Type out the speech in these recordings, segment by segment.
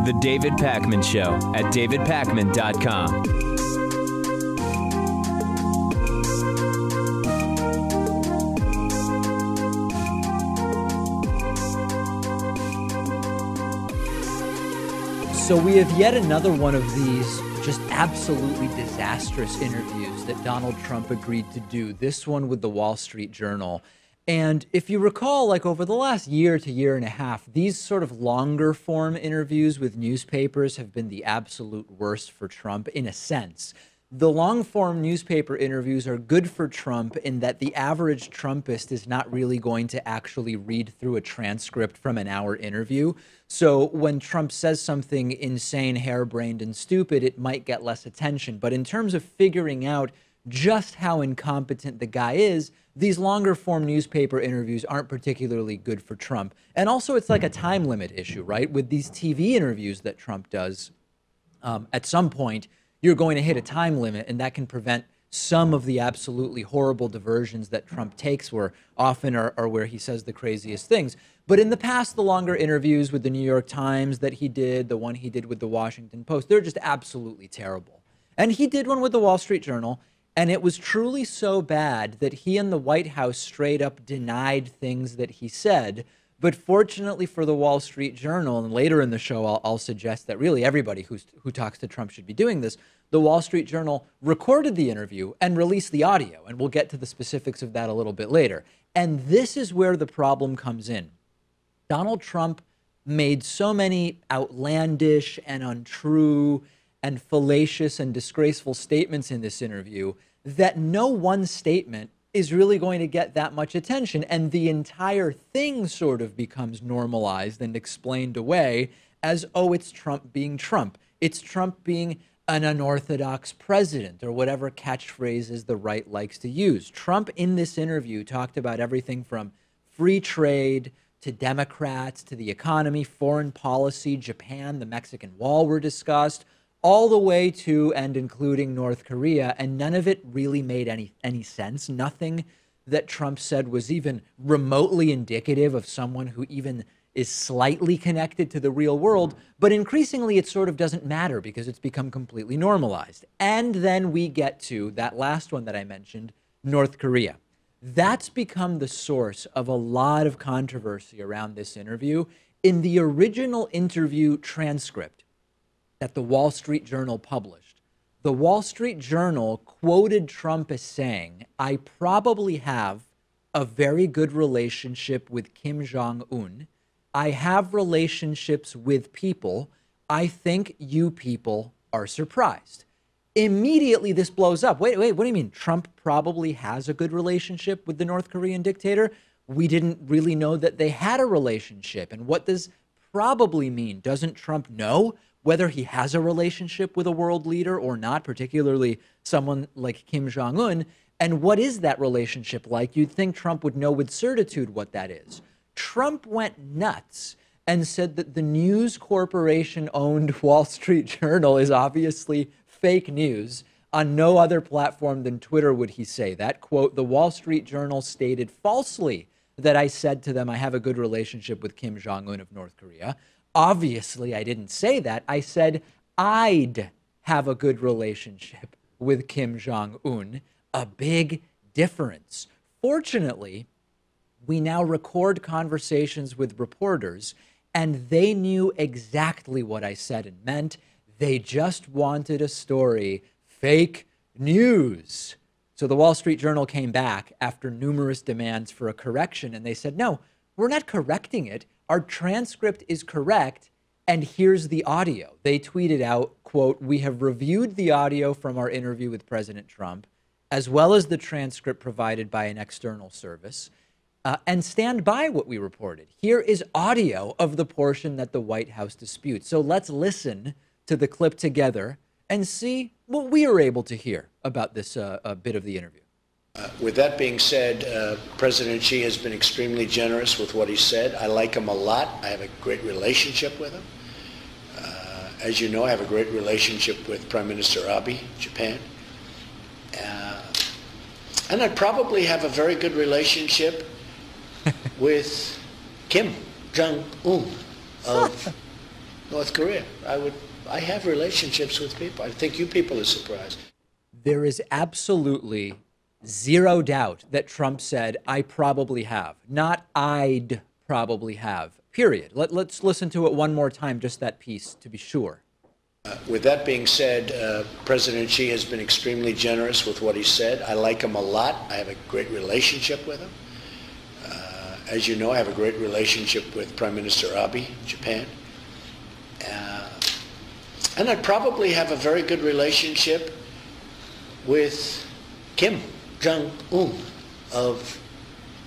The David Pakman Show at davidpakman.com. So we have yet another one of these just absolutely disastrous interviews that Donald Trump agreed to do, this one with the Wall Street Journal. And if you recall, like over the last year to year and a half, these sort of longer form interviews with newspapers have been the absolute worst for Trump in a sense. The long form newspaper interviews are good for Trump in that the average Trumpist is not really going to actually read through a transcript from an hour interview. So when Trump says something insane, harebrained, and stupid, it might get less attention. But in terms of figuring out just how incompetent the guy is, these longer form newspaper interviews aren't particularly good for Trump. And also it's like a time limit issue, right? With these TV interviews that Trump does, at some point, you're going to hit a time limit, and that can prevent some of the absolutely horrible diversions that Trump takes, where often are where he says the craziest things. But in the past, the longer interviews with the New York Times that he did, the one he did with the Washington Post, they're just absolutely terrible. And he did one with the Wall Street Journal, and it was truly so bad that he and the White House straight up denied things that he said. But fortunately for the Wall Street Journal, and later in the show, I'll suggest that really everybody who talks to Trump should be doing this, the Wall Street Journal recorded the interview and released the audio. And we'll get to the specifics of that a little bit later. And this is where the problem comes in. Donald Trump made so many outlandish and untrue and fallacious and disgraceful statements in this interview that no one statement is really going to get that much attention. And the entire thing sort of becomes normalized and explained away as, oh, it's Trump being Trump. It's Trump being an unorthodox president, or whatever catchphrases the right likes to use. Trump in this interview talked about everything from free trade to Democrats to the economy, foreign policy, Japan, the Mexican wall were discussed, all the way to and including North Korea, and none of it really made any sense. Nothing that Trump said was even remotely indicative of someone who even is slightly connected to the real world, but increasingly it sort of doesn't matter because it's become completely normalized. And then we get to that last one that I mentioned, North Korea. That's become the source of a lot of controversy around this interview. In the original interview transcript that the Wall Street Journal published, the Wall Street Journal quoted Trump as saying, "I probably have a very good relationship with Kim Jong-un. I have relationships with people. I think you people are surprised." Immediately, this blows up. Wait, what do you mean? Trump probably has a good relationship with the North Korean dictator? We didn't really know that they had a relationship. And what does probably mean? Doesn't Trump know whether he has a relationship with a world leader or not, particularly someone like Kim Jong-un? And what is that relationship like? You'd think Trump would know with certitude what that is. Trump went nuts and said that the News Corporation-owned Wall Street Journal is obviously fake news. On no other platform than Twitter would he say that. Quote, "The Wall Street Journal stated falsely that I said to them I have a good relationship with Kim Jong-un of North Korea. Obviously, I didn't say that. I said I'd have a good relationship with Kim Jong-un." A big difference. Fortunately, we now record conversations with reporters, and they knew exactly what I said and meant. They just wanted a story. Fake news. So the Wall Street Journal came back after numerous demands for a correction, and they said, no, we're not correcting it. Our transcript is correct, and here's the audio. They tweeted out, quote, "We have reviewed the audio from our interview with President Trump, as well as the transcript provided by an external service, and stand by what we reported. Here is audio of the portion that the White House disputes." So let's listen to the clip together and see what we are able to hear about this bit of the interview. With that being said, President Xi has been extremely generous with what he said. I like him a lot. I have a great relationship with him. As you know, I have a great relationship with Prime Minister Abe, Japan. And I'd probably have a very good relationship with Kim Jong-un of North Korea. I have relationships with people. I think you people are surprised. There is absolutely zero doubt that Trump said, I probably have, not I'd probably have, period. Let's listen to it one more time, just that piece, to be sure. With that being said, President Xi has been extremely generous with what he said. I like him a lot. I have a great relationship with him. As you know, I have a great relationship with Prime Minister Abe, Japan. And I'd probably have a very good relationship with Kim Jong-un of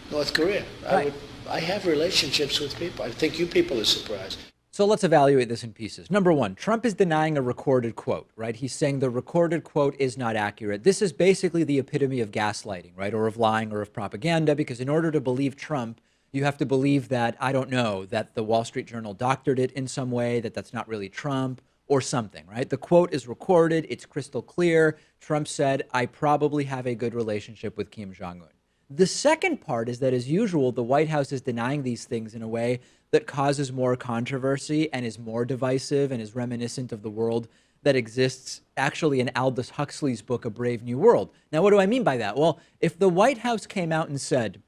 North Korea. Right. I have relationships with people. I think you people are surprised. So let's evaluate this in pieces. Number one, Trump is denying a recorded quote, right? He's saying the recorded quote is not accurate. This is basically the epitome of gaslighting, right? Or of lying or of propaganda, because in order to believe Trump, you have to believe that, I don't know, that the Wall Street Journal doctored it in some way, that that's not really Trump or something, right? The quote is recorded. It's crystal clear. Trump said, I probably have a good relationship with Kim Jong-un. The second part is that, as usual, the White House is denying these things in a way that causes more controversy and is more divisive and is reminiscent of the world that exists actually in Aldous Huxley's book, A Brave New World. Now, what do I mean by that? Well, if the White House came out and said,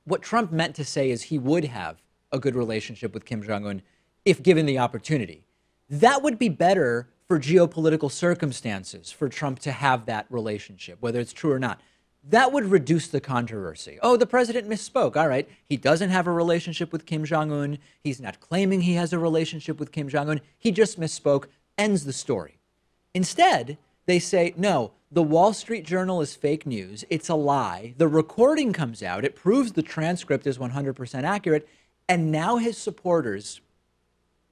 what Trump meant to say is he would have a good relationship with Kim Jong-un if given the opportunity, that would be better for geopolitical circumstances for Trump to have that relationship, whether it's true or not. That would reduce the controversy. Oh, the president misspoke. All right. He doesn't have a relationship with Kim Jong-un. He's not claiming he has a relationship with Kim Jong-un. He just misspoke. Ends the story. Instead, they say, no, the Wall Street Journal is fake news. It's a lie. The recording comes out. It proves the transcript is 100% accurate. And now his supporters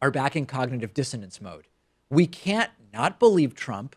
are back in cognitive dissonance mode. We can't not believe Trump,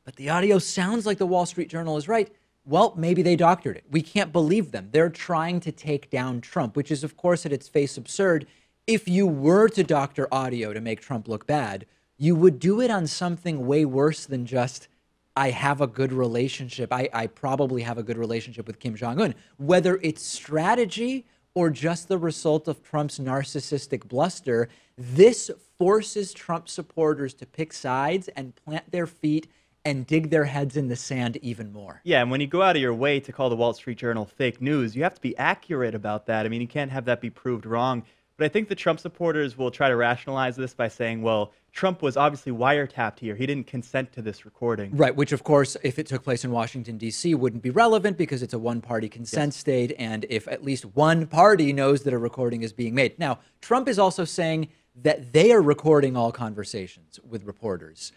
but the audio sounds like the Wall Street Journal is right. Well, maybe they doctored it. We can't believe them. They're trying to take down Trump, which is, of course, at its face absurd. If you were to doctor audio to make Trump look bad, you would do it on something way worse than just, I have a good relationship. I probably have a good relationship with Kim Jong-un. Whether it's strategy or just the result of Trump's narcissistic bluster, this forces Trump supporters to pick sides and plant their feet and dig their heads in the sand even more. Yeah, and when you go out of your way to call the Wall Street Journal fake news, you have to be accurate about that. I mean, you can't have that be proved wrong. But I think the Trump supporters will try to rationalize this by saying, well, Trump was obviously wiretapped here. He didn't consent to this recording. Right, which, of course, if it took place in Washington, D.C., wouldn't be relevant because it's a one-party consent state, and if at least one party knows that a recording is being made. Now, Trump is also saying that they are recording all conversations with reporters.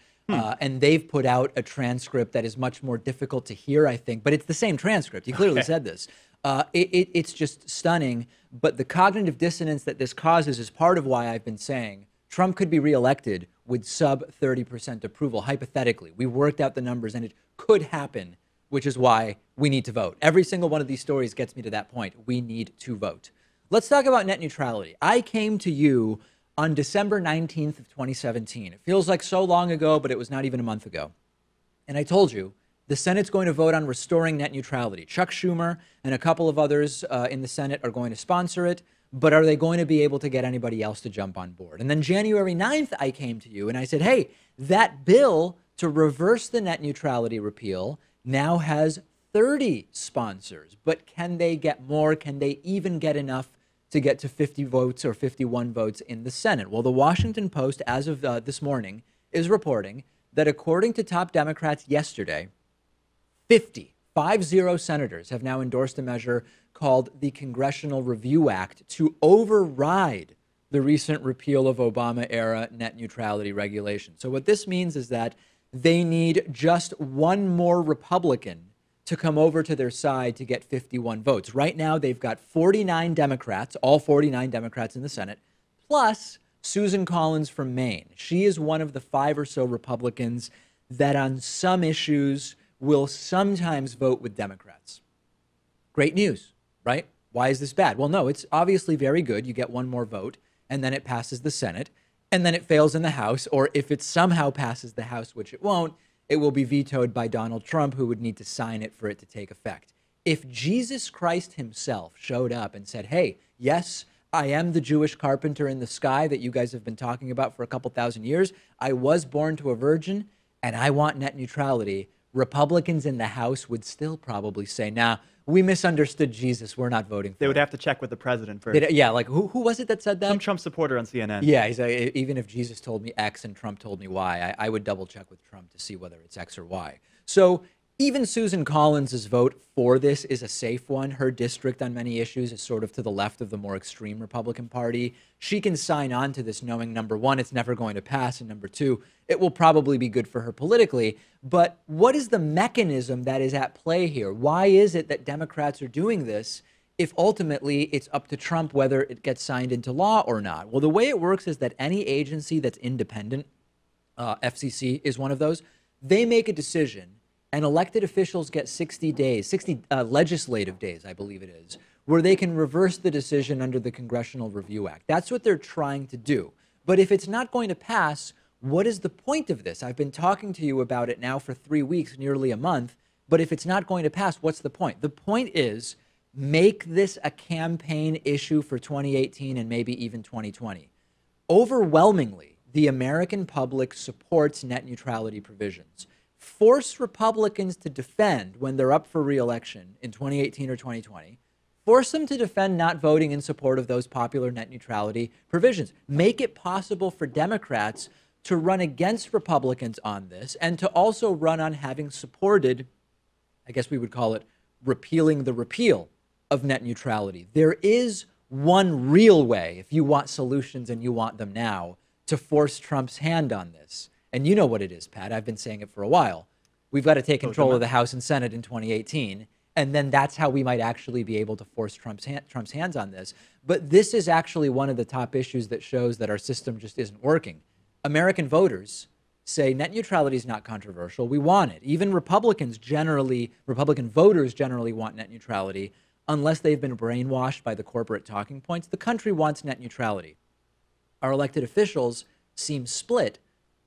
And they've put out a transcript that is much more difficult to hear, I think. But it's the same transcript. He clearly said this. It's just stunning. But the cognitive dissonance that this causes is part of why I've been saying Trump could be reelected with sub 30% approval, hypothetically. We worked out the numbers, and it could happen, which is why we need to vote. Every single one of these stories gets me to that point. We need to vote. Let's talk about net neutrality. I came to you on December 19th of 2017. It feels like so long ago, but it was not even a month ago. And I told you, the Senate's going to vote on restoring net neutrality. Chuck Schumer and a couple of others in the Senate are going to sponsor it, but are they going to be able to get anybody else to jump on board? And then January 9th, I came to you and I said, hey, that bill to reverse the net neutrality repeal now has 30 sponsors, but can they get more? Can they even get enough to get to 50 votes or 51 votes in the Senate? Well, the Washington Post, as of this morning, is reporting that according to top Democrats yesterday, 50 senators have now endorsed a measure called the Congressional Review Act to override the recent repeal of Obama-era net neutrality regulation. So what this means is that they need just one more Republican to come over to their side to get 51 votes. Right now, they've got 49 Democrats, all 49 Democrats in the Senate, plus Susan Collins from Maine. She is one of the 5 or so Republicans that on some issues will sometimes vote with Democrats. Great news, right? Why is this bad? Well, no, it's obviously very good. You get one more vote, and then it passes the Senate, and then it fails in the House, or if it somehow passes the House, which it won't, it will be vetoed by Donald Trump, who would need to sign it for it to take effect. If Jesus Christ himself showed up and said, hey, yes, I am the Jewish carpenter in the sky that you guys have been talking about for a couple thousand years. I was born to a virgin, and I want net neutrality. Republicans in the House would still probably say, nah, we misunderstood Jesus. We're not voting for They would it. have to check with the president first. Yeah, like who was it that said that? Some Trump supporter on CNN. Yeah, he's like, even if Jesus told me X and Trump told me Y, I would double check with Trump to see whether it's X or Y. So even Susan Collins's vote for this is a safe one. Her district on many issues is sort of to the left of the more extreme Republican Party. She can sign on to this knowing, number one, it's never going to pass, and number two, it will probably be good for her politically. But what is the mechanism that is at play here? Why is it that Democrats are doing this if ultimately it's up to Trump whether it gets signed into law or not? Well, the way it works is that any agency that's independent, FCC is one of those, they make a decision, and elected officials get 60 days, 60 legislative days, I believe it is, where they can reverse the decision under the Congressional Review Act. That's what they're trying to do. But if it's not going to pass, what is the point of this? I've been talking to you about it now for 3 weeks, nearly a month. But if it's not going to pass, what's the point? The point is, make this a campaign issue for 2018 and maybe even 2020. Overwhelmingly, the American public supports net neutrality provisions. Force Republicans to defend when they're up for re-election in 2018 or 2020. Force them to defend not voting in support of those popular net neutrality provisions. Make it possible for Democrats to run against Republicans on this and to also run on having supported, I guess we would call it, repealing the repeal of net neutrality. There is one real way, if you want solutions and you want them now, to force Trump's hand on this. And you know what it is, Pat. I've been saying it for a while. We've got to take control of the House and Senate in 2018. And then that's how we might actually be able to force Trump's hands on this. But this is actually one of the top issues that shows that our system just isn't working. American voters say net neutrality is not controversial. We want it. Even Republican voters generally want net neutrality unless they've been brainwashed by the corporate talking points. The country wants net neutrality. Our elected officials seem split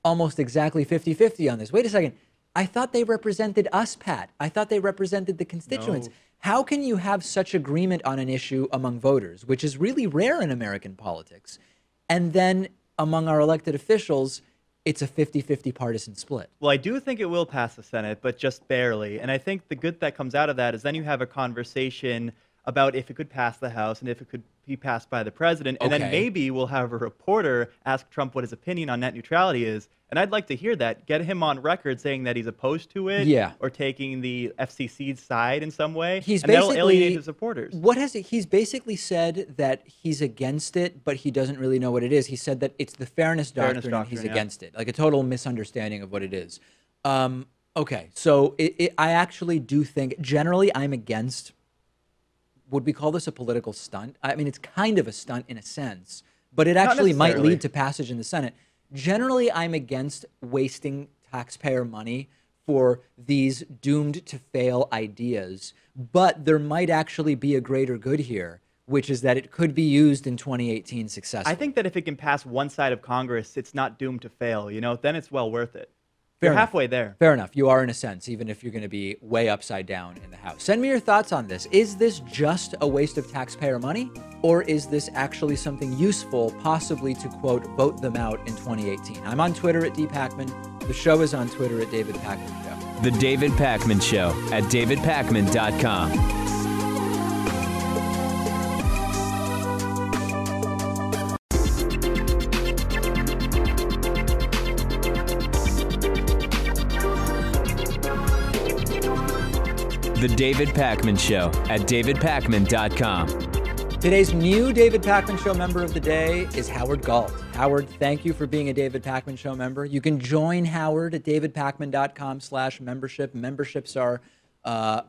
almost exactly 50-50 on this. Wait a second. I thought they represented us, Pat. I thought they represented the constituents. No. How can you have such agreement on an issue among voters, which is really rare in American politics, and then among our elected officials, it's a 50-50 partisan split? Well, I do think it will pass the Senate, but just barely. And I think the good that comes out of that is then you have a conversation about if it could pass the House and if it could be passed by the president. And then maybe we'll have a reporter ask Trump what his opinion on net neutrality is. And I'd like to hear that. Get him on record saying that he's opposed to it or taking the FCC's side in some way. And that'll alienate his supporters. He's basically said that he's against it, but he doesn't really know what it is. He said that it's the fairness doctrine and he's against it. Like a total misunderstanding of what it is. Okay, so I actually do think, generally I'm against, would we call this a political stunt? I mean, it's kind of a stunt in a sense, but it actually might lead to passage in the Senate. Generally, I'm against wasting taxpayer money for these doomed to fail ideas, but there might actually be a greater good here, which is that it could be used in 2018 successfully. I think that if it can pass one side of Congress, it's not doomed to fail, then it's well worth it. Fair You're enough. halfway there. Fair enough. You are in a sense, even if you're going to be way upside down in the House. Send me your thoughts on this. Is this just a waste of taxpayer money? Or is this actually something useful, possibly to, quote, vote them out in 2018? I'm on Twitter at dpacman. The show is on Twitter at David Pacman Show. The David Pacman Show at davidpacman.com. The David Pacman Show at davidpacman.com. Today's new David Pacman Show member of the day is Howard Galt. Howard, thank you for being a David Pacman Show member. You can join Howard at davidpacman.com/membership. Memberships are a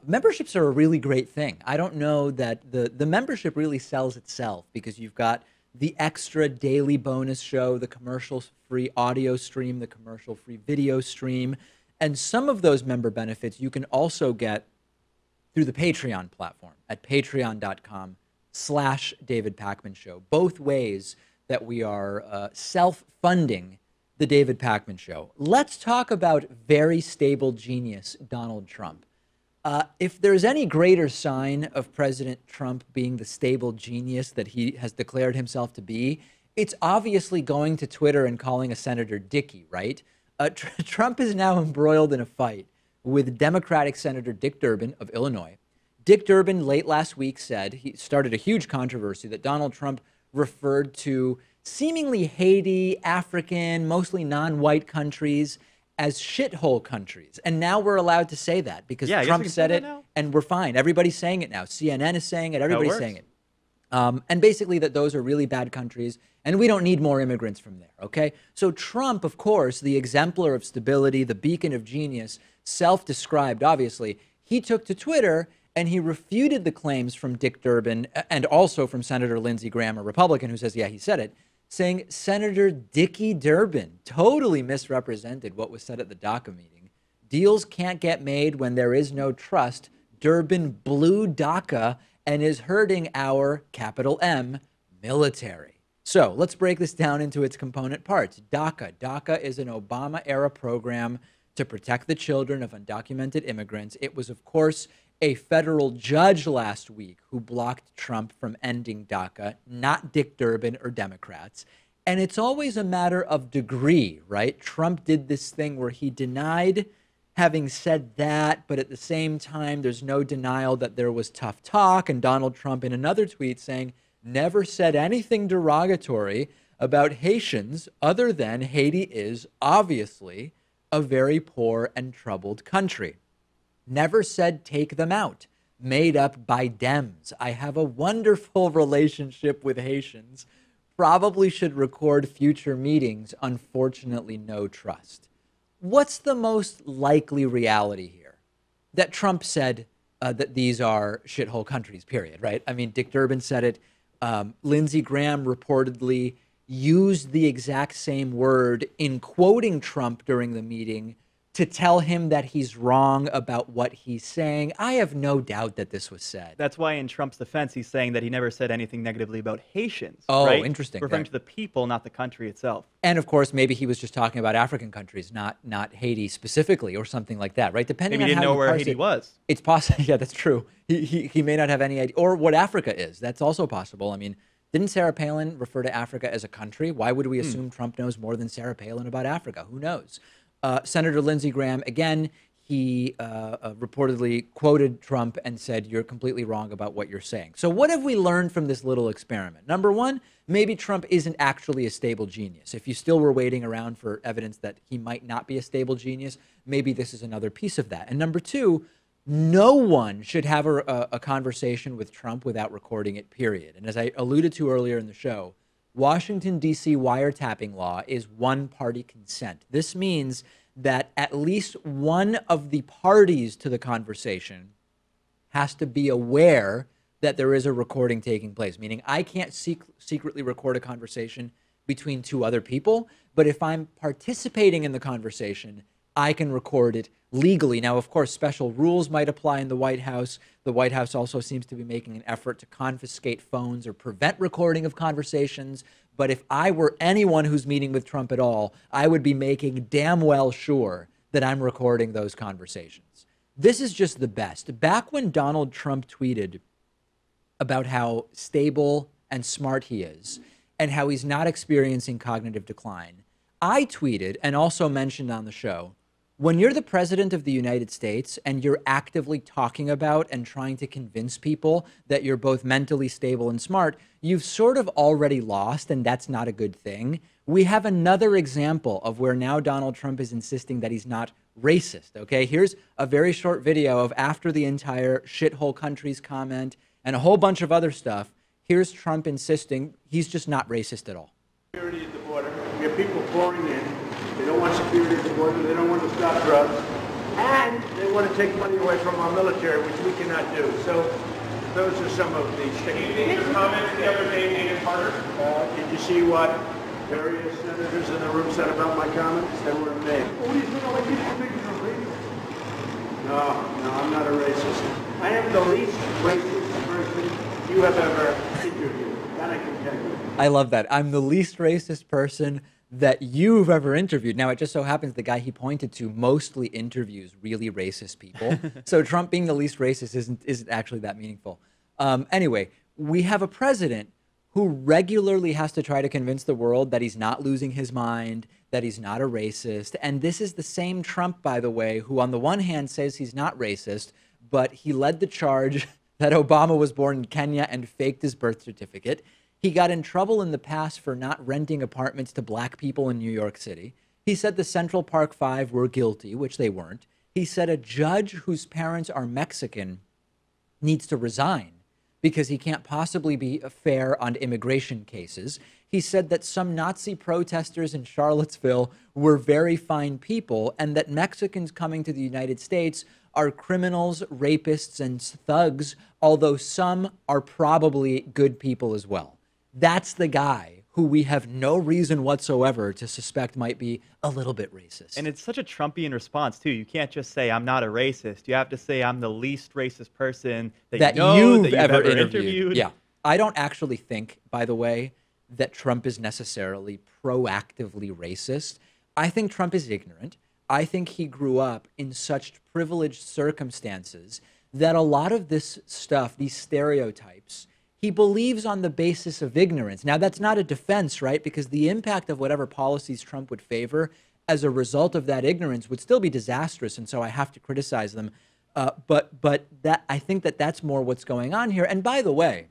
really great thing. I don't know that the membership really sells itself because you've got the extra daily bonus show, the commercial-free audio stream, the commercial-free video stream, and some of those member benefits you can also get through the Patreon platform at patreon.com/David Pacman Show. Both ways that we are self-funding the David Pacman Show. Let's talk about very stable genius Donald Trump. If there's any greater sign of President Trump being the stable genius that he has declared himself to be, it's obviously going to Twitter and calling a senator Dicky, right? Trump is now embroiled in a fight with Democratic Senator Dick Durbin of Illinois. Dick Durbin late last week said, he started a huge controversy, that Donald Trump referred to seemingly Haiti, African, mostly non-white countries as shithole countries. And now we're allowed to say that because Trump said it and we're fine. Everybody's saying it now. CNN is saying it. Everybody's saying it. And basically that those are really bad countries and we don't need more immigrants from there, okay? So Trump, of course, the exemplar of stability, the beacon of genius, self-described, obviously, he took to Twitter and he refuted the claims from Dick Durbin and also from Senator Lindsey Graham, a Republican, who says, yeah, he said it, saying Senator Dicky Durbin totally misrepresented what was said at the DACA meeting. Deals can't get made when there is no trust. Durbin blew DACA and is hurting our, capital M, military. So let's break this down into its component parts. DACA. DACA is an Obama-era program to protect the children of undocumented immigrants. It was, of course, a federal judge last week who blocked Trump from ending DACA, not Dick Durbin or Democrats. And it's always a matter of degree, right? Trump did this thing where he denied having said that, but at the same time, there's no denial that there was tough talk. And Donald Trump in another tweet saying, never said anything derogatory about Haitians other than Haiti is obviously a very poor and troubled country. Never said take them out, made up by Dems. I have a wonderful relationship with Haitians. Probably should record future meetings. Unfortunately, no trust. What's the most likely reality here? That Trump said that these are shithole countries, period, right? I mean, Dick Durbin said it. Lindsey Graham reportedly used the exact same word in quoting Trump during the meeting to tell him that he's wrong about what he's saying. I have no doubt that this was said. That's why in Trump's defense, he's saying that he never said anything negatively about Haitians. Oh, right? Interesting. Referring to the people, not the country itself. And of course, maybe he was just talking about African countries, not Haiti specifically or something like that, right? Depending maybe on he didn't how know where parse Haiti it, was. It's possible. Yeah, that's true. He may not have any idea. Or what Africa is. That's also possible. I mean, didn't Sarah Palin refer to Africa as a country? Why would we assume Trump knows more than Sarah Palin about Africa? Who knows? Senator Lindsey Graham, again, he reportedly quoted Trump and said, you're completely wrong about what you're saying. So what have we learned from this little experiment? Number one, maybe Trump isn't actually a stable genius. If you still were waiting around for evidence that he might not be a stable genius, maybe this is another piece of that. And number two, no one should have a conversation with Trump without recording it, period. And as I alluded to earlier in the show, Washington, D.C. wiretapping law is one-party consent. This means that at least one of the parties to the conversation has to be aware that there is a recording taking place, meaning I can't secretly record a conversation between two other people, but if I'm participating in the conversation, I can record it legally. Now, of course, special rules might apply in the White House. The White House also seems to be making an effort to confiscate phones or prevent recording of conversations. But if I were anyone who's meeting with Trump at all, I would be making damn well sure that I'm recording those conversations. This is just the best. Back when Donald Trump tweeted about how stable and smart he is and how he's not experiencing cognitive decline, I tweeted and also mentioned on the show, when you're the president of the United States and you're actively talking about and trying to convince people that you're both mentally stable and smart, you've sort of already lost, and that's not a good thing. We have another example of where now Donald Trump is insisting that he's not racist, okay? Here's a very short video of after the entire shithole countries comment and a whole bunch of other stuff. Here's Trump insisting he's just not racist at all. Security at the border. We have people pouring in. They don't want security at the border. They don't want to stop drugs. And they want to take money away from our military, which we cannot do. So those are some of the comments the other day, David Carter. Did you see what various senators in the room said about my comments? They were made. No, I'm not a racist. I am the least racist person you have ever interviewed. That I can tell you. I love that. I'm the least racist person that you've ever interviewed. Now, it just so happens the guy he pointed to mostly interviews really racist people. So Trump being the least racist isn't actually that meaningful. Anyway, we have a president who regularly has to try to convince the world that he's not losing his mind, that he's not a racist. And this is the same Trump, by the way, who on the one hand says he's not racist, but he led the charge that Obama was born in Kenya and faked his birth certificate. He got in trouble in the past for not renting apartments to black people in New York City. He said the Central Park Five were guilty, which they weren't. He said a judge whose parents are Mexican needs to resign because he can't possibly be fair on immigration cases. He said that some Nazi protesters in Charlottesville were very fine people and that Mexicans coming to the United States are criminals, rapists, and thugs, although some are probably good people as well. That's the guy who we have no reason whatsoever to suspect might be a little bit racist. And it's such a Trumpian response, too. You can't just say, I'm not a racist. You have to say, I'm the least racist person that you've ever interviewed. Yeah. I don't actually think, by the way, that Trump is necessarily proactively racist. I think Trump is ignorant. I think he grew up in such privileged circumstances that a lot of this stuff, these stereotypes, he believes on the basis of ignorance. Now, that's not a defense, right? Because the impact of whatever policies Trump would favor as a result of that ignorance would still be disastrous, and so I have to criticize them. But that I think that that's more what's going on here. And by the way,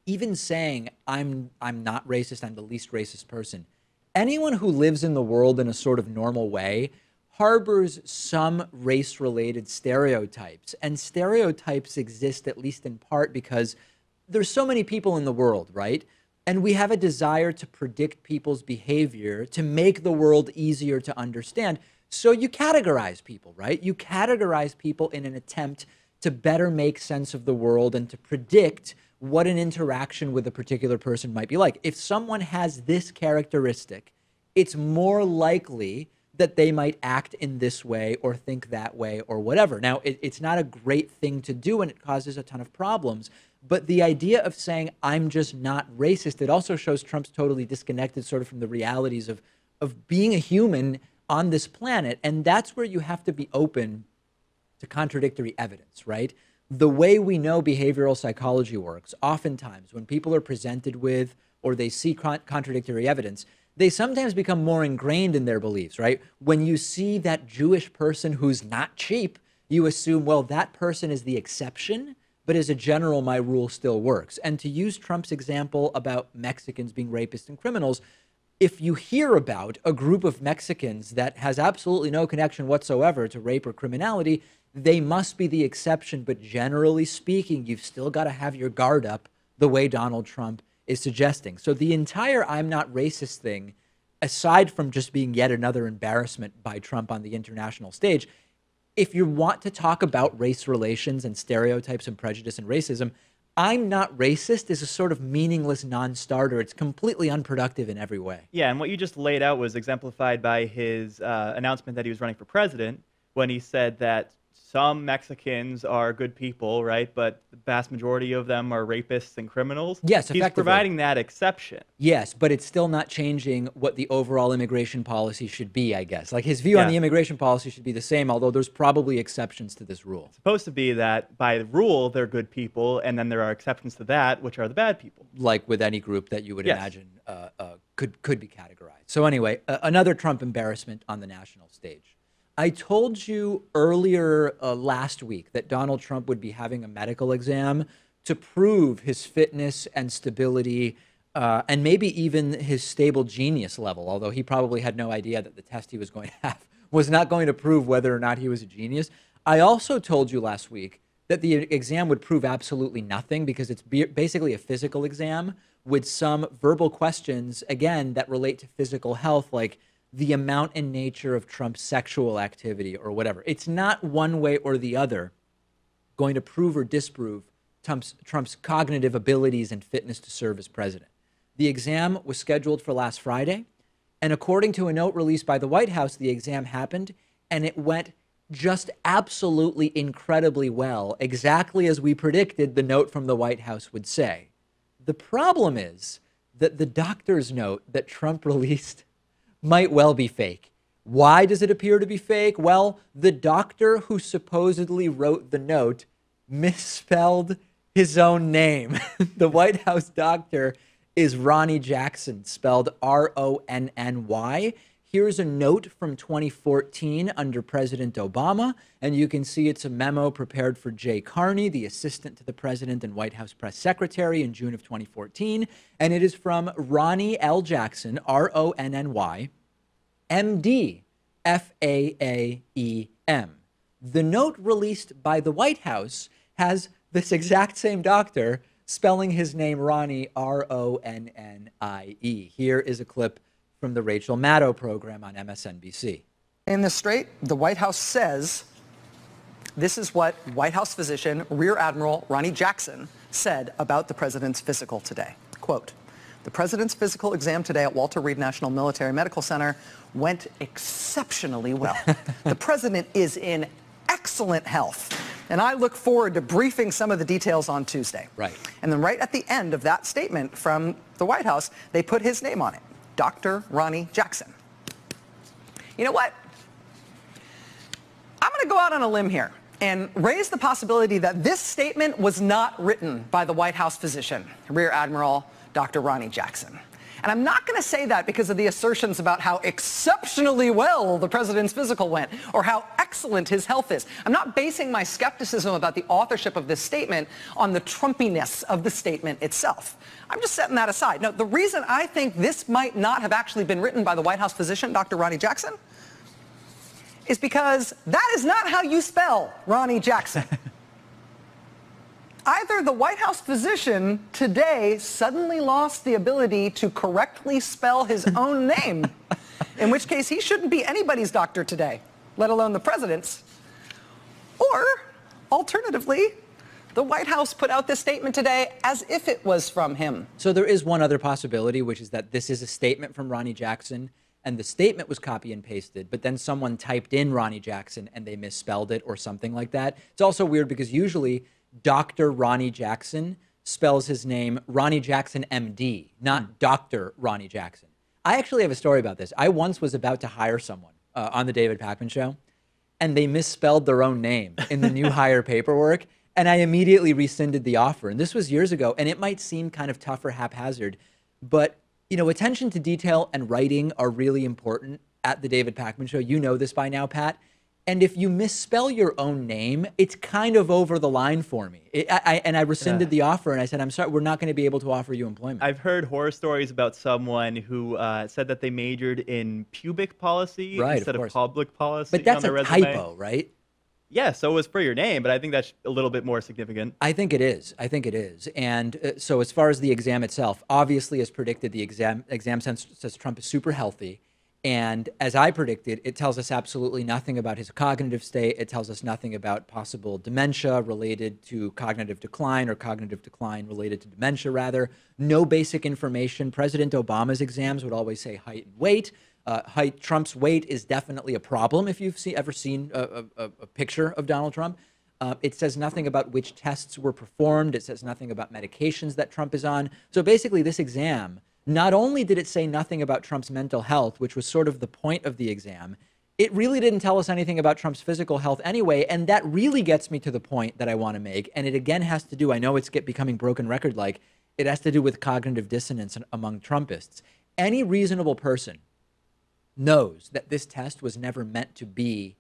even saying I'm not racist, I'm the least racist person, anyone who lives in the world in a sort of normal way harbors some race-related stereotypes. And stereotypes exist at least in part because there's so many people in the world, right? And we have a desire to predict people's behavior, to make the world easier to understand. So you categorize people, right? You categorize people in an attempt to better make sense of the world and to predict what an interaction with a particular person might be like. If someone has this characteristic, it's more likely that they might act in this way or think that way or whatever. Now, it's not a great thing to do and it causes a ton of problems. But the idea of saying, I'm just not racist, it also shows Trump's totally disconnected sort of from the realities of being a human on this planet. And that's where you have to be open to contradictory evidence, right? The way we know behavioral psychology works, oftentimes when people are presented with or they see contradictory evidence, they sometimes become more ingrained in their beliefs, right? When you see that Jewish person who's not cheap, you assume, well, that person is the exception, but as a general, my rule still works. And to use Trump's example about Mexicans being rapists and criminals, if you hear about a group of Mexicans that has absolutely no connection whatsoever to rape or criminality, they must be the exception. But generally speaking, you've still got to have your guard up the way Donald Trump is suggesting. So the entire I'm not racist thing, aside from just being yet another embarrassment by Trump on the international stage, if you want to talk about race relations and stereotypes and prejudice and racism, I'm not racist is a sort of meaningless non-starter. It's completely unproductive in every way. Yeah, and what you just laid out was exemplified by his announcement that he was running for president when he said that some Mexicans are good people, right? But the vast majority of them are rapists and criminals. Yes, effectively. He's providing that exception. Yes, but it's still not changing what the overall immigration policy should be, I guess. Like his view on the immigration policy should be the same, although there's probably exceptions to this rule. It's supposed to be that by rule, they're good people, and then there are exceptions to that, which are the bad people. Like with any group that you would imagine could be categorized. So anyway, another Trump embarrassment on the national stage. I told you earlier last week that Donald Trump would be having a medical exam to prove his fitness and stability and maybe even his stable genius level, although he probably had no idea that the test he was going to have was not going to prove whether or not he was a genius. I also told you last week that the exam would prove absolutely nothing because it's basically a physical exam with some verbal questions, again, that relate to physical health, like the amount and nature of Trump's sexual activity or whatever. It's not one way or the other going to prove or disprove Trump's cognitive abilities and fitness to serve as president. The exam was scheduled for last Friday, and according to a note released by the White House, the exam happened, and it went just absolutely incredibly well, exactly as we predicted the note from the White House would say. The problem is that the doctor's note that Trump released might well be fake. Why does it appear to be fake? Well, the doctor who supposedly wrote the note misspelled his own name. The White House doctor is Ronny Jackson, spelled Ronny. Here's a note from 2014 under President Obama, and you can see it's a memo prepared for Jay Carney, the assistant to the president and White House press secretary, in June of 2014. And it is from Ronny L. Jackson, Ronny, MD, FAAEM. The note released by the White House has this exact same doctor spelling his name Ronnie, Ronnie. Here is a clip from the Rachel Maddow program on MSNBC. In the straight, the White House says, this is what White House physician Rear Admiral Ronny Jackson said about the president's physical today. Quote, the president's physical exam today at Walter Reed National Military Medical Center went exceptionally well. The president is in excellent health, and I look forward to briefing some of the details on Tuesday. Right. And then right at the end of that statement from the White House, they put his name on it, Dr. Ronny Jackson. You know what? I'm going to go out on a limb here and raise the possibility that this statement was not written by the White House physician, Rear Admiral Dr. Ronny Jackson. And I'm not going to say that because of the assertions about how exceptionally well the president's physical went or how excellent his health is. I'm not basing my skepticism about the authorship of this statement on the Trumpiness of the statement itself. I'm just setting that aside. Now, the reason I think this might not have actually been written by the White House physician, Dr. Ronny Jackson, is because that is not how you spell Ronny Jackson. Either the White House physician today suddenly lost the ability to correctly spell his own name, in which case he shouldn't be anybody's doctor today, let alone the president's. Or, alternatively, the White House put out this statement today as if it was from him. So there is one other possibility, which is that this is a statement from Ronny Jackson, and the statement was copy and pasted, but then someone typed in Ronny Jackson and they misspelled it or something like that. It's also weird because usually Dr. Ronny Jackson spells his name Ronny Jackson MD, not Dr. Ronny Jackson. I actually have a story about this. I once was about to hire someone on the David Pakman Show, and they misspelled their own name in the new hire paperwork, and I immediately rescinded the offer. And this was years ago, and it might seem kind of tough or haphazard, but you know, attention to detail and writing are really important at the David Pakman Show. You know this by now, Pat. And if you misspell your own name, it's kind of over the line for me. I rescinded the offer, and I said, I'm sorry, we're not going to be able to offer you employment. I've heard horror stories about someone who said that they majored in pubic policy instead of public policy. But that's on their a resume. typo, right? Yeah, so it was for your name, but I think that's a little bit more significant. I think it is. And so as far as the exam itself, obviously, as predicted, the exam says Trump is super healthy. And as I predicted, it tells us absolutely nothing about his cognitive state. It tells us nothing about possible dementia related to cognitive decline or cognitive decline related to dementia, rather. No basic information. President Obama's exams would always say height and weight. Trump's weight is definitely a problem if you've ever seen a picture of Donald Trump. It says nothing about which tests were performed. It says nothing about medications that Trump is on. So basically, this exam, not only did it say nothing about Trump's mental health, which was sort of the point of the exam, it really didn't tell us anything about Trump's physical health anyway. And that really gets me to the point that I want to make. And it again has to do, I know it's becoming broken record-like, it has to do with cognitive dissonance among Trumpists. Any reasonable person knows that this test was never meant to be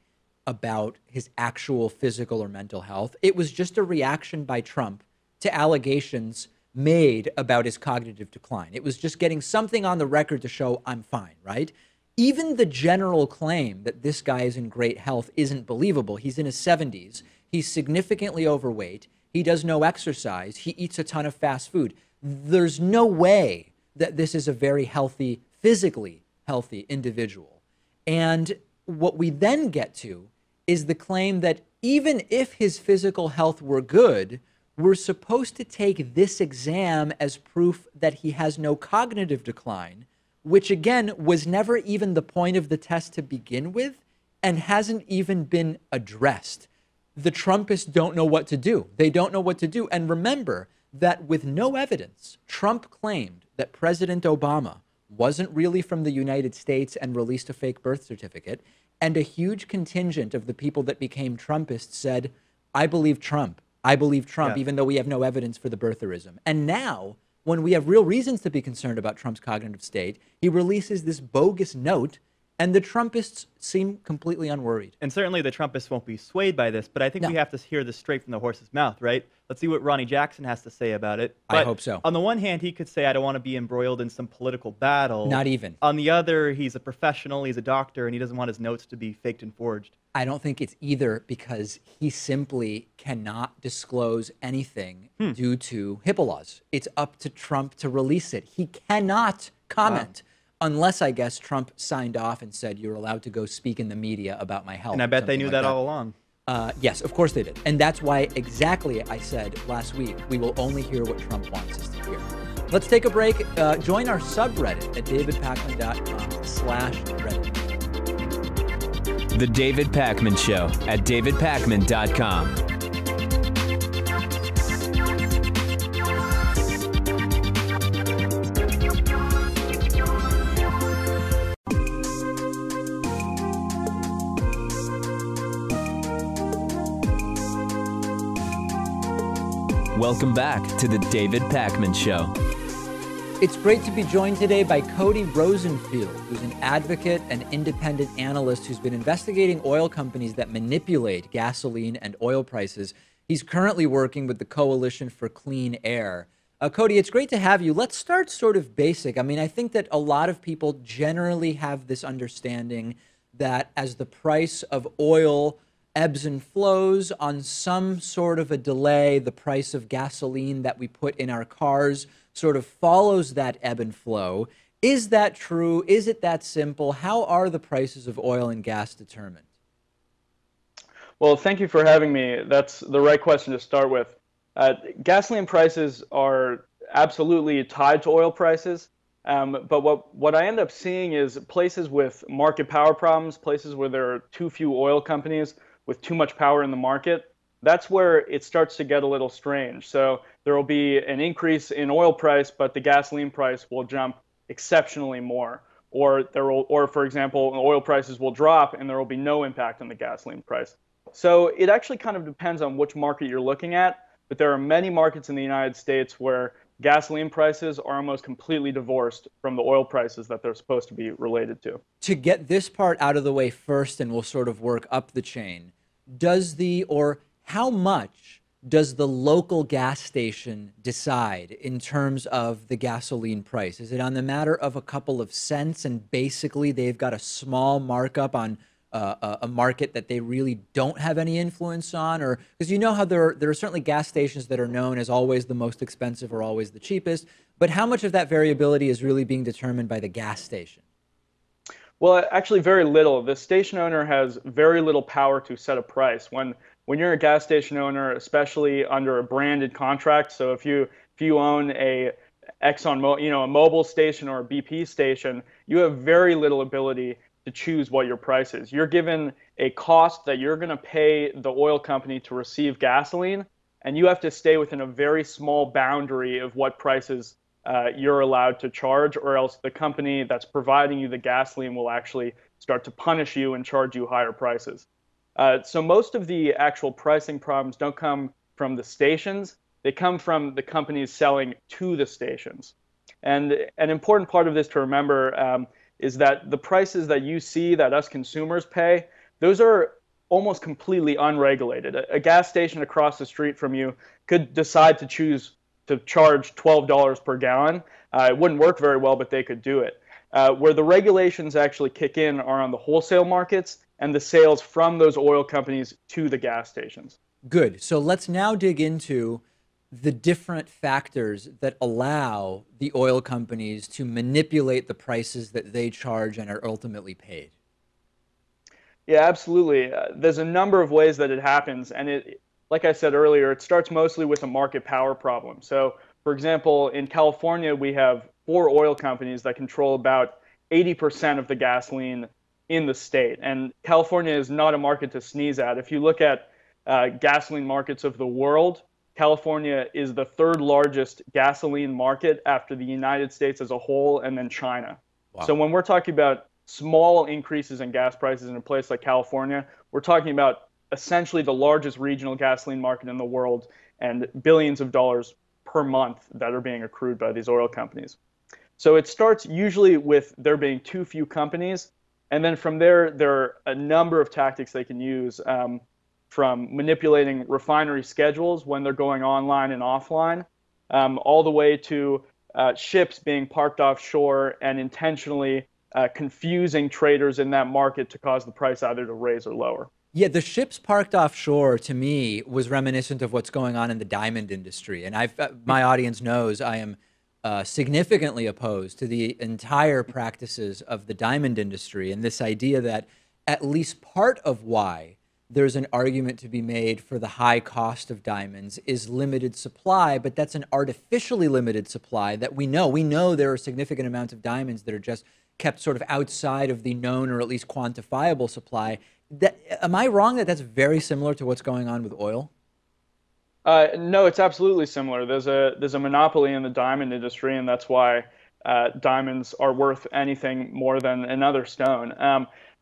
about his actual physical or mental health. It was just a reaction by Trump to allegations made about his cognitive decline. It was just getting something on the record to show I'm fine, right? Even the general claim that this guy is in great health isn't believable. He's in his 70s. He's significantly overweight. He does no exercise. He eats a ton of fast food. There's no way that this is a very healthy, physically healthy individual. And what we then get to is the claim that even if his physical health were good, we're supposed to take this exam as proof that he has no cognitive decline, which again was never even the point of the test to begin with and hasn't even been addressed. The Trumpists don't know what to do. They don't know what to do. And remember that with no evidence, Trump claimed that President Obama wasn't really from the United States and released a fake birth certificate. And a huge contingent of the people that became Trumpists said, I believe Trump. I believe Trump, even though we have no evidence for the birtherism. And now, when we have real reasons to be concerned about Trump's cognitive state, he releases this bogus note, and the Trumpists seem completely unworried. And certainly the Trumpists won't be swayed by this, but I think we have to hear this straight from the horse's mouth, right? Let's see what Ronnie Jackson has to say about it. I hope so. On the one hand, he could say, I don't want to be embroiled in some political battle. Not even. On the other, he's a professional, he's a doctor, and he doesn't want his notes to be faked and forged. I don't think it's either, because he simply cannot disclose anything due to HIPAA laws. It's up to Trump to release it. He cannot comment. Unless, I guess, Trump signed off and said, you're allowed to go speak in the media about my health. And I bet they knew that all along. Yes, of course they did. And that's why exactly I said last week, we will only hear what Trump wants us to hear. Let's take a break. Join our subreddit at davidpakman.com/reddit. The David Pakman Show at davidpakman.com. Welcome back to the David Pakman Show. It's great to be joined today by Cody Rosenfield, who's an advocate and independent analyst who's been investigating oil companies that manipulate gasoline and oil prices. He's currently working with the Coalition for Clean Air. Cody, it's great to have you. Let's start sort of basic. I mean, I think that a lot of people generally have this understanding that as the price of oil ebbs and flows on some sort of a delay, the price of gasoline that we put in our cars sort of follows that ebb and flow. Is that true? Is it that simple? How are the prices of oil and gas determined? Well, thank you for having me. That's the right question to start with. Gasoline prices are absolutely tied to oil prices. But what I end up seeing is places with market power problems, places where there are too few oil companies with too much power in the market. That's where it starts to get a little strange. So there will be an increase in oil price, but the gasoline price will jump exceptionally more. Or for example, oil prices will drop and there will be no impact on the gasoline price. So it actually kind of depends on which market you're looking at. But there are many markets in the United States where gasoline prices are almost completely divorced from the oil prices that they're supposed to be related to. To get this part out of the way first, and we'll sort of work up the chain, how much does the local gas station decide in terms of the gasoline price? Is it on the matter of a couple of cents, and basically they've got a small markup on a market that they really don't have any influence on? Or because you know how there are certainly gas stations that are known as always the most expensive or always the cheapest, but how much of that variability is really being determined by the gas station? Well, actually very little. The station owner has very little power to set a price. When you're a gas station owner, especially under a branded contract, so if you own a a Mobil station or a BP station, you have very little ability to choose what your price is. You're given a cost that you're going to pay the oil company to receive gasoline, and you have to stay within a very small boundary of what prices you're allowed to charge, or else the company that's providing you the gasoline will actually start to punish you and charge you higher prices. So most of the actual pricing problems don't come from the stations. They come from the companies selling to the stations. And an important part of this to remember is that the prices that you see that us consumers pay, those are almost completely unregulated. A gas station across the street from you could decide to choose to charge $12 per gallon. It wouldn't work very well, but they could do it. Where the regulations actually kick in are on the wholesale markets and the sales from those oil companies to the gas stations. Good. So let's now dig into the different factors that allow the oil companies to manipulate the prices that they charge and are ultimately paid. Yeah, absolutely. There's a number of ways that it happens, and like I said earlier, it starts mostly with a market power problem. So, for example, in California, we have 4 oil companies that control about 80% of the gasoline in the state. And California is not a market to sneeze at. If you look at gasoline markets of the world, California is the third largest gasoline market after the United States as a whole and then China. Wow. So when we're talking about small increases in gas prices in a place like California, we're talking about essentially the largest regional gasoline market in the world and billions of dollars per month that are being accrued by these oil companies. So it starts usually with there being too few companies, and then from there are a number of tactics they can use, from manipulating refinery schedules when they're going online and offline, all the way to ships being parked offshore and intentionally confusing traders in that market to cause the price either to raise or lower. Yeah, the ships parked offshore to me was reminiscent of what's going on in the diamond industry. And my audience knows I am significantly opposed to the entire practices of the diamond industry, and this idea that at least part of why there's an argument to be made for the high cost of diamonds is limited supply, but that's an artificially limited supply that we know there are significant amounts of diamonds that are just kept sort of outside of the known or at least quantifiable supply. Am I wrong that that's very similar to what's going on with oil? No, it's absolutely similar. There's a monopoly in the diamond industry, and that's why diamonds are worth anything more than another stone.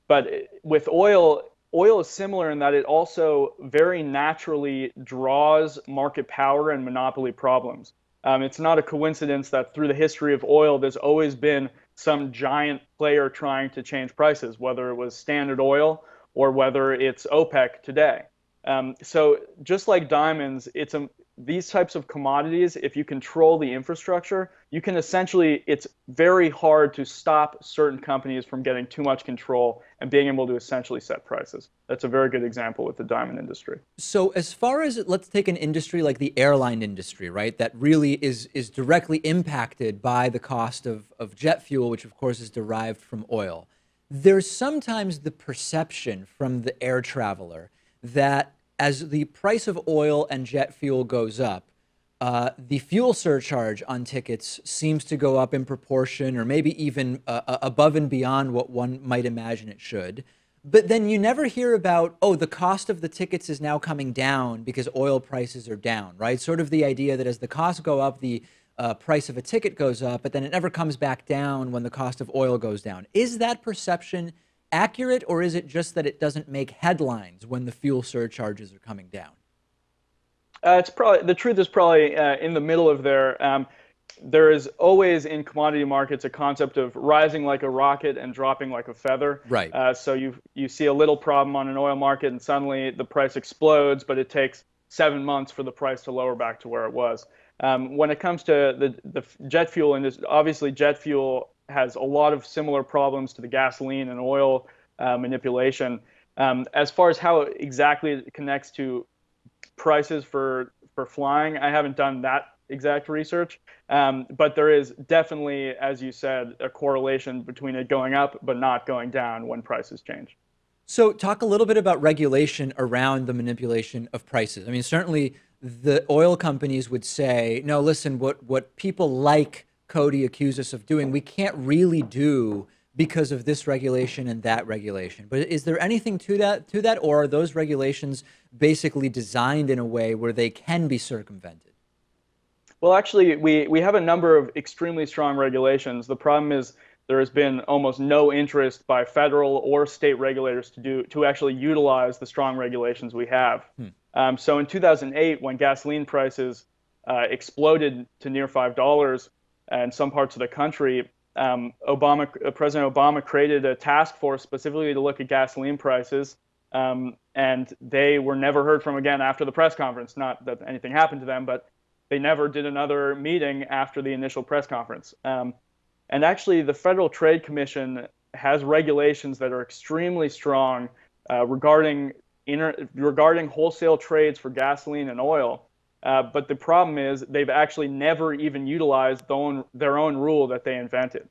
But with oil is similar in that it also very naturally draws market power and monopoly problems. It's not a coincidence that through the history of oil, there's always been some giant player trying to change prices, whether it was Standard Oil or whether it's OPEC today. So just like diamonds, these types of commodities, if you control the infrastructure, you can essentially, it's very hard to stop certain companies from getting too much control and being able to essentially set prices. That's a very good example with the diamond industry. So as far as, let's take an industry like the airline industry, right, that really is directly impacted by the cost of jet fuel, which of course is derived from oil. There's sometimes the perception from the air traveler that as the price of oil and jet fuel goes up, the fuel surcharge on tickets seems to go up in proportion, or maybe even above and beyond what one might imagine it should. But then you never hear about, oh, the cost of the tickets is now coming down because oil prices are down, right? Sort of the idea that as the costs go up, the price of a ticket goes up, but then it never comes back down when the cost of oil goes down. Is that perception accurate, or is it just that it doesn't make headlines when the fuel surcharges are coming down? It's probably, the truth is probably in the middle of there. There is always in commodity markets a concept of rising like a rocket and dropping like a feather. Right. So you see a little problem on an oil market and suddenly the price explodes, but it takes 7 months for the price to lower back to where it was. When it comes to the jet fuel industry, obviously jet fuel has a lot of similar problems to the gasoline and oil manipulation. As far as how exactly it connects to prices for flying, I haven't done that exact research, but there is definitely, as you said, a correlation between it going up but not going down when prices change. So talk a little bit about regulation around the manipulation of prices. I mean, certainly the oil companies would say, no, listen, what people like Cody accused us of doing, we can't really do because of this regulation and that regulation. But is there anything to that, or are those regulations basically designed in a way where they can be circumvented? Well, actually, we have a number of extremely strong regulations. The problem is there has been almost no interest by federal or state regulators to actually utilize the strong regulations we have. So in 2008, when gasoline prices exploded to near $5 in some parts of the country, President Obama created a task force specifically to look at gasoline prices, and they were never heard from again after the press conference. Not that anything happened to them, but they never did another meeting after the initial press conference. And actually, the Federal Trade Commission has regulations that are extremely strong regarding wholesale trades for gasoline and oil. But the problem is they've actually never even utilized their own rule that they invented.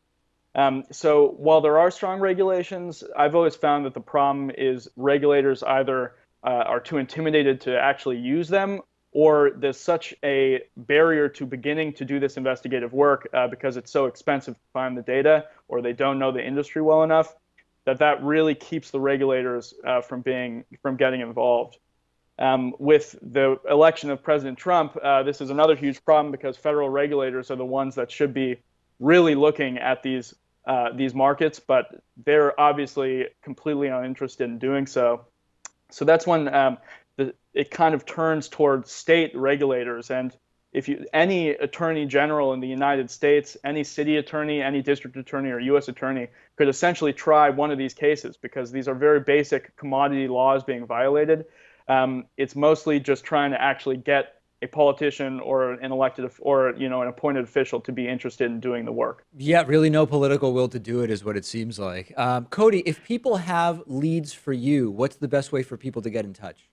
So while there are strong regulations, I've always found that the problem is regulators either are too intimidated to actually use them, or there's such a barrier to beginning to do this investigative work because it's so expensive to find the data, or they don't know the industry well enough, that really keeps the regulators from getting involved. With the election of President Trump, this is another huge problem because federal regulators are the ones that should be really looking at these markets, but they're obviously completely uninterested in doing so. So that's when it kind of turns towards state regulators. And if any attorney general in the United States, any city attorney, any district attorney, or U.S. attorney could essentially try one of these cases because these are very basic commodity laws being violated. It's mostly just trying to actually get a politician or an elected or an appointed official to be interested in doing the work. Yeah, really no political will to do it is what it seems like. Cody, if people have leads for you, what's the best way for people to get in touch?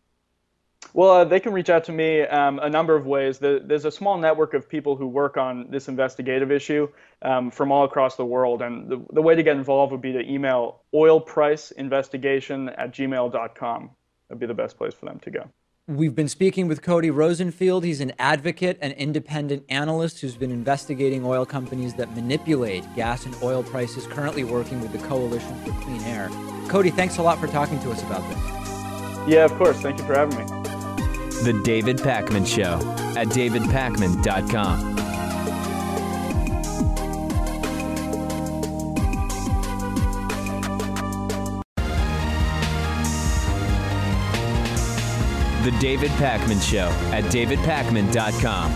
Well, they can reach out to me a number of ways. There's a small network of people who work on this investigative issue from all across the world. And the way to get involved would be to email oilpriceinvestigation@gmail.com. That'd be the best place for them to go. We've been speaking with Cody Rosenfield. He's an advocate and independent analyst who's been investigating oil companies that manipulate gas and oil prices, currently working with the Coalition for Clean Air. Cody, thanks a lot for talking to us about this. Yeah, of course. Thank you for having me. The David Pakman Show at davidpakman.com. The David Pakman Show at davidpakman.com.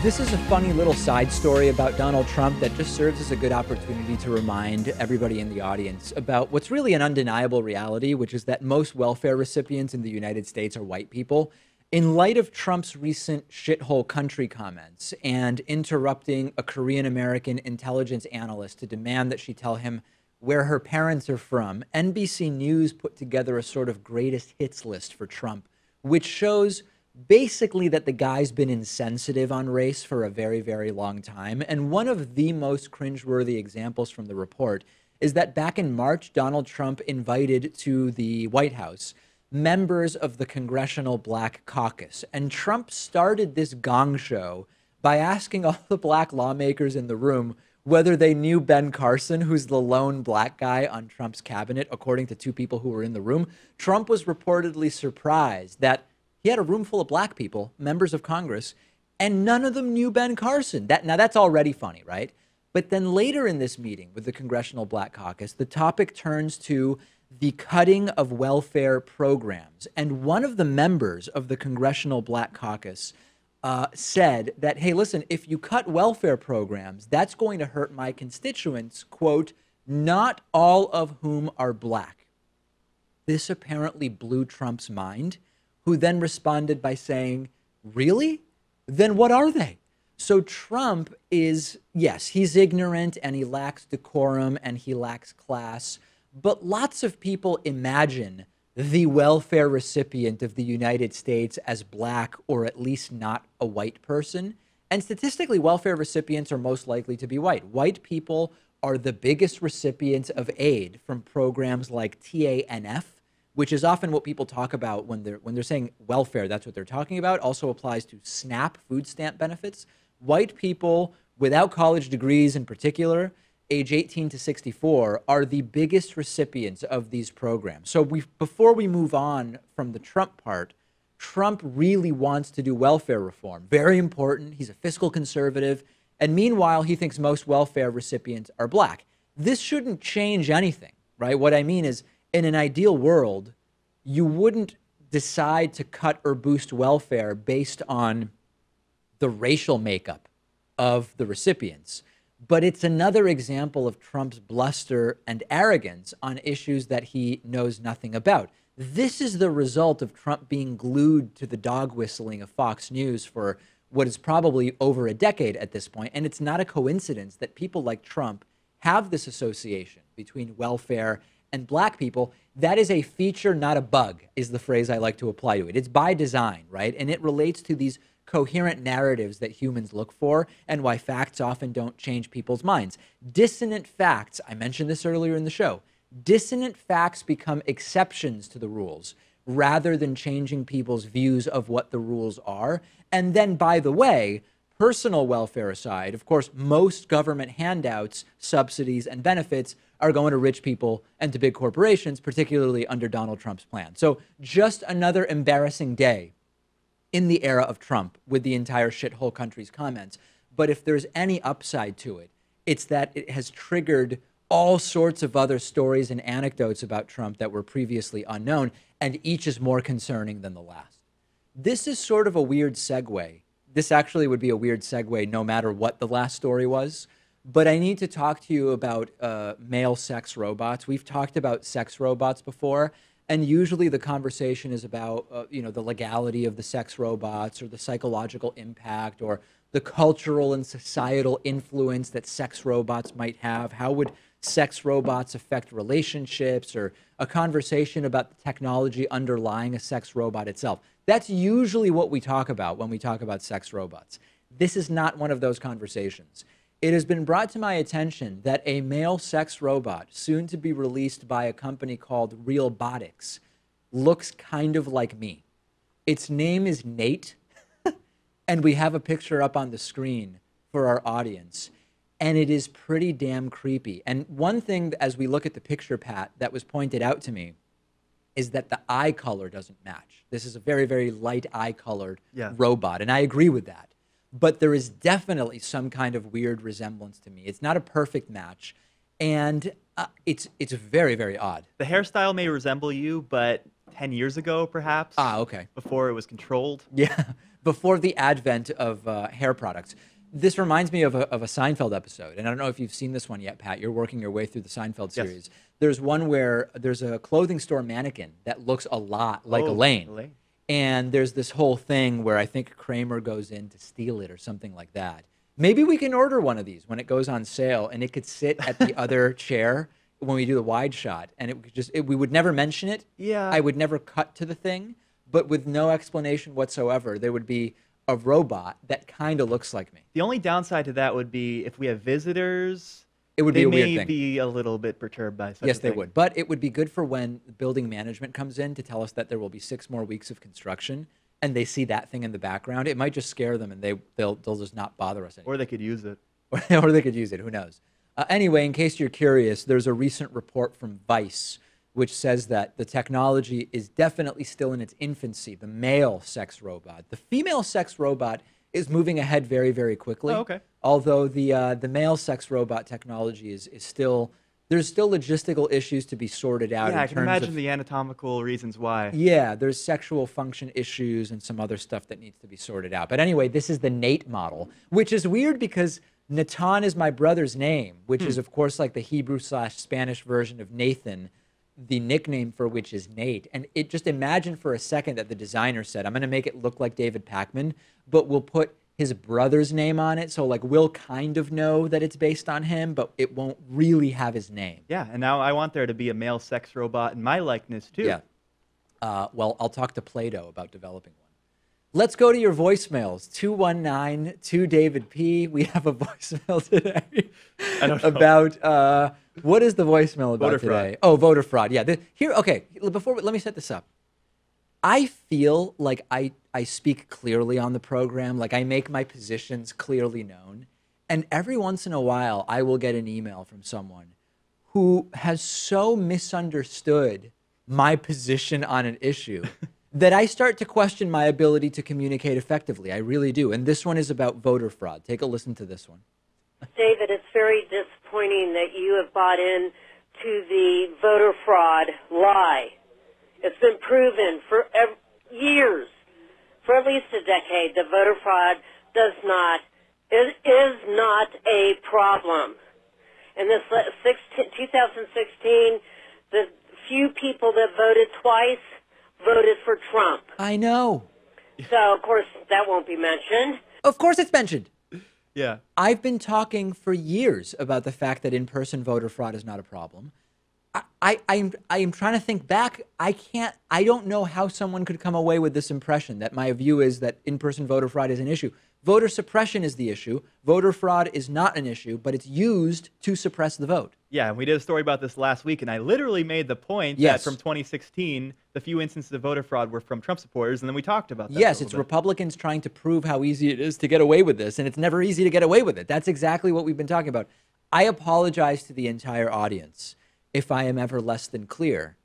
This is a funny little side story about Donald Trump that just serves as a good opportunity to remind everybody in the audience about what's really an undeniable reality, which is that most welfare recipients in the United States are white people. In light of Trump's recent shithole country comments and interrupting a Korean-American intelligence analyst to demand that she tell him where her parents are from, NBC News put together a sort of greatest hits list for Trump, which shows basically that the guy's been insensitive on race for a very, very long time. And one of the most cringeworthy examples from the report is that back in March, Donald Trump invited to the White House members of the Congressional Black Caucus. And Trump started this gong show by asking all the black lawmakers in the room whether they knew Ben Carson, who's the lone black guy on Trump's cabinet, according to two people who were in the room. Trump was reportedly surprised that he had a room full of black people, members of Congress, and none of them knew Ben Carson. Now, that's already funny, right? But then later in this meeting with the Congressional Black Caucus, the topic turns to the cutting of welfare programs. And one of the members of the Congressional Black Caucus said that, hey, listen, if you cut welfare programs, that's going to hurt my constituents, quote, not all of whom are black. This apparently blew Trump's mind, who then responded by saying, really? Then what are they? So Trump is, yes, he's ignorant and he lacks decorum and he lacks class, but lots of people imagine the welfare recipient of the United States as black or at least not a white person. And statistically, welfare recipients are most likely to be white. White people are the biggest recipients of aid from programs like TANF, which is often what people talk about when they're saying welfare. That's what they're talking about. Also applies to SNAP, food stamp benefits. White people without college degrees in particular, age 18 to 64, are the biggest recipients of these programs. So before we move on from the Trump part, Trump really wants to do welfare reform. Very important. He's a fiscal conservative. And meanwhile, he thinks most welfare recipients are black. This shouldn't change anything, right? What I mean is, in an ideal world, you wouldn't decide to cut or boost welfare based on the racial makeup of the recipients. But it's another example of Trump's bluster and arrogance on issues that he knows nothing about. This is the result of Trump being glued to the dog whistling of Fox News for what is probably over a decade at this point. And it's not a coincidence that people like Trump have this association between welfare and black people. That is a feature, not a bug, is the phrase I like to apply to it. It's by design, right? And it relates to these coherent narratives that humans look for and why facts often don't change people's minds. Dissonant facts, I mentioned this earlier in the show, dissonant facts become exceptions to the rules rather than changing people's views of what the rules are. And then, by the way, personal welfare aside, of course, most government handouts, subsidies, and benefits are going to rich people and to big corporations, particularly under Donald Trump's plan. So just another embarrassing day in the era of Trump with the entire shithole country's comments. But if there's any upside to it, it's that it has triggered all sorts of other stories and anecdotes about Trump that were previously unknown, and each is more concerning than the last. This is sort of a weird segue. This actually would be a weird segue no matter what the last story was. But I need to talk to you about male sex robots. We've talked about sex robots before, and usually the conversation is about the legality of the sex robots or the psychological impact or the cultural and societal influence that sex robots might have. How would sex robots affect relationships, or a conversation about the technology underlying a sex robot itself. That's usually what we talk about when we talk about sex robots. This is not one of those conversations. It has been brought to my attention that a male sex robot, soon to be released by a company called Realbotics, looks kind of like me. Its name is Nate, and we have a picture up on the screen for our audience. And it is pretty damn creepy. And one thing, as we look at the picture, Pat, that was pointed out to me is that the eye color doesn't match. This is a very, very light eye-colored robot, and I agree with that. But there is definitely some kind of weird resemblance to me. It's not a perfect match, and it's very, very odd. The hairstyle may resemble you, but 10 years ago, perhaps. Ah, okay. Before it was controlled. Yeah, before the advent of hair products. This reminds me of a Seinfeld episode, and I don't know if you've seen this one yet, Pat. You're working your way through the Seinfeld series. Yes. There's one where there's a clothing store mannequin that looks a lot like Elaine. And there's this whole thing where I think Kramer goes in to steal it or something like that. Maybe we can order one of these when it goes on sale, and it could sit at the other chair when we do the wide shot, and it would we would never mention it. Yeah. I would never cut to the thing, but with no explanation whatsoever, there would be a robot that kind of looks like me. The only downside to that would be if we have visitors, it would be a weird thing. They may be a little bit perturbed by such a Yes, they thing. would. But it would be good for when building management comes in to tell us that there will be 6 more weeks of construction, and they see that thing in the background. It might just scare them, and they'll just not bother us anymore. Or they could use it. Or they could use it. Who knows? Anyway, in case you're curious, there's a recent report from Vice which says that the technology is definitely still in its infancy, the male sex robot. The female sex robot is moving ahead very, very quickly. Oh, okay. Although the male sex robot technology is still, there's still logistical issues to be sorted out. Yeah, I can imagine the anatomical reasons why. Yeah, there's sexual function issues and some other stuff that needs to be sorted out. But anyway, this is the Nate model, which is weird because Natan is my brother's name, which is, of course, like the Hebrew/Spanish version of Nathan, the nickname for which is Nate. And it just imagine for a second that the designer said, I'm going to make it look like David Pakman, but we'll put his brother's name on it. So like we'll kind of know that it's based on him, but it won't really have his name. Yeah, and now I want there to be a male sex robot in my likeness too. Yeah. Well, I'll talk to Play-Doh about developing one. Let's go to your voicemails. 219-2David P. We have a voicemail today about what is the voicemail about voter today? Fraud. Oh, voter fraud. Yeah. Okay. Let me set this up. I feel like I speak clearly on the program, like I make my positions clearly known, and every once in a while I will get an email from someone who has so misunderstood my position on an issue that I start to question my ability to communicate effectively. I really do. And this one is about voter fraud. Take a listen to this one. David, it's very disappointing that you have bought in to the voter fraud lie. It's been proven for years, for at least a decade, that voter fraud is not a problem. In this 2016, the few people that voted twice voted for Trump. I know. So, of course, that won't be mentioned. Of course it's mentioned. Yeah. I've been talking for years about the fact that in-person voter fraud is not a problem. I am trying to think back. I don't know how someone could come away with this impression that my view is that in-person voter fraud is an issue. Voter suppression is the issue. Voter fraud is not an issue, but it's used to suppress the vote. Yeah, and we did a story about this last week, and I literally made the point that from 2016, the few instances of voter fraud were from Trump supporters, and then we talked about that. Yes, it's Republicans trying to prove how easy it is to get away with this, and it's never easy to get away with it. That's exactly what we've been talking about. I apologize to the entire audience if I am ever less than clear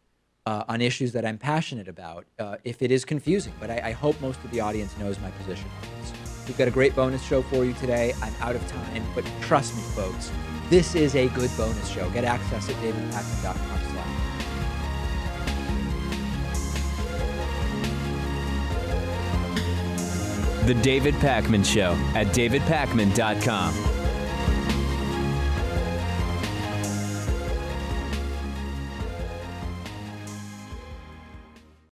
on issues that I'm passionate about, if it is confusing, but I hope most of the audience knows my position on this. We've got a great bonus show for you today. I'm out of time, but trust me, folks, this is a good bonus show. Get access at davidpakman.com/. The David Pakman Show at davidpakman.com.